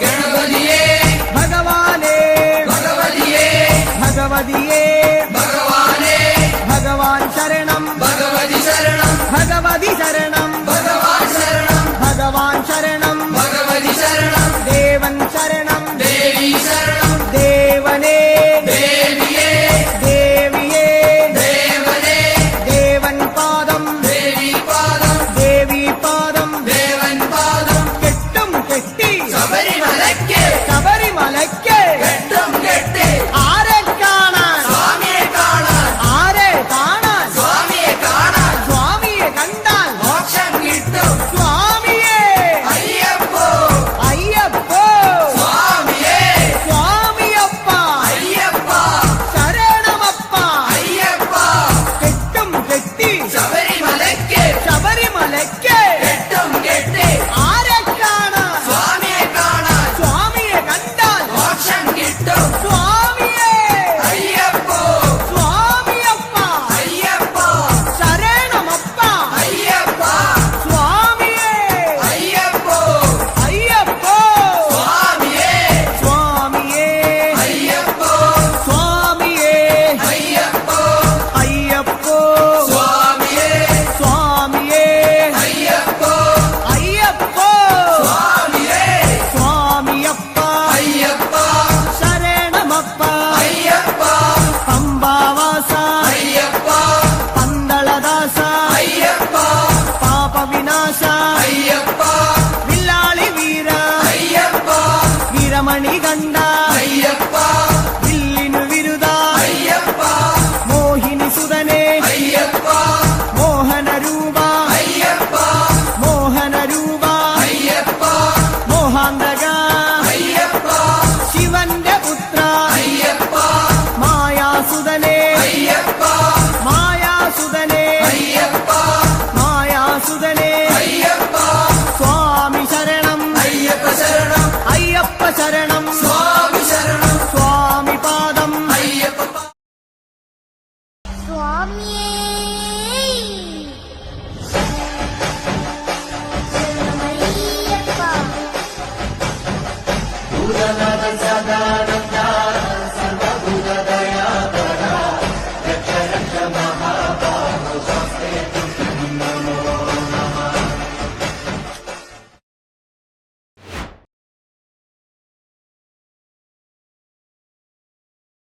ഗണപതിയേ ഭഗവാനേ ഭഗവതിയേ ഭഗവതിയേ ഭഗവാനേ ഭഗവാൻ ശരണം ഭഗവതി ശരണം ഭഗവതി ശരണം ഭഗവാൻ ശരണം ഭഗവാൻ ശരണം ഭഗവതി ശരണം ദേവൻ ശരണം ദേവി ശരണം ദേവനേ ദേവിയേ ദേവിയേ ദേവനേ ദേവൻ പാദം ദേവി പാദം ദേവി പാദം ദേവൻ പാദം കെട്ടും കെട്ടി ശബരിമലയ്ക്ക് ശബരിമലയ്ക്ക് കെട്ടും കെട്ടി ആരെ കാണാൻ സ്വാമിയെ കാണാൻ ആരെ കാണാൻ സ്വാമിയെ കാണാൻ സ്വാമിയെ കണ്ടാൽ മോക്ഷം കിട്ടും സ്വാമിയേ അയ്യപ്പോ അയ്യപ്പോ സ്വാമിയേ സ്വാമിയപ്പ അയ്യപ്പ ശരണമപ്പ അയ്യപ്പ കെട്ടും കെട്ടി ശബരിമലയ്ക്ക് ശബരിമലയ്ക്ക് കെട്ടും കെട്ടി ആരെ കാണാൻ സ്വാമിയെ കാണാൻ സ്വാമിയെ കണ്ടാൽ മോക്ഷം കിട്ടും സ്വാമിയേ അയ്യപ്പോ സ്വാമിയപ്പ അയ്യപ്പ ശരണമപ്പ അയ്യപ്പ സ്വാമിയേ അയ്യപ്പോ അയ്യപ്പോ സ്വാമിയേ സ്വാമിയേ അയ്യപ്പോ സ്വാമിയേ അയ്യപ്പോ അയ്യപ്പോ സ്വാമിയേ സ്വാമിയേ അയ്യപ്പോ അയ്യപ്പോ സ്വാമിയേ സ്വാമിയപ്പ അയ്യപ്പ ശരണമപ്പ അയ്യപ്പ പമ്പാവാസ അയ്യപ്പ പന്തളദാസ അയ്യപ്പ പാപവിനാശ അയ്യപ്പ വില്ലാളി വീര അയ്യപ്പ വീരമണി കണ്ട അയ്യപ്പ വില്ലിനു വിരുദ അയ്യപ്പ മോഹിനി സുതനെ അയ്യപ്പ മോഹനരൂപ അയ്യപ്പ മോഹനരൂപ അയ്യപ്പ മോഹാന്തക അയ്യപ്പ ശിവന്റെ പുത്ര അയ്യപ്പ മായാസുതനെ അയ്യപ്പ മായാസുതനെ അയ്യപ്പ മായാസുതനെ അയ്യപ്പ സ്വാമി ശരണം അയ്യപ്പ ശരണം അയ്യപ്പ ശരണം സ്വാമി ശരണം സ്വാമി പാദം അയ്യപ്പ സ്വാമിയേ ശരണമയ്യപ്പ ഭൂതനാഥ സദാ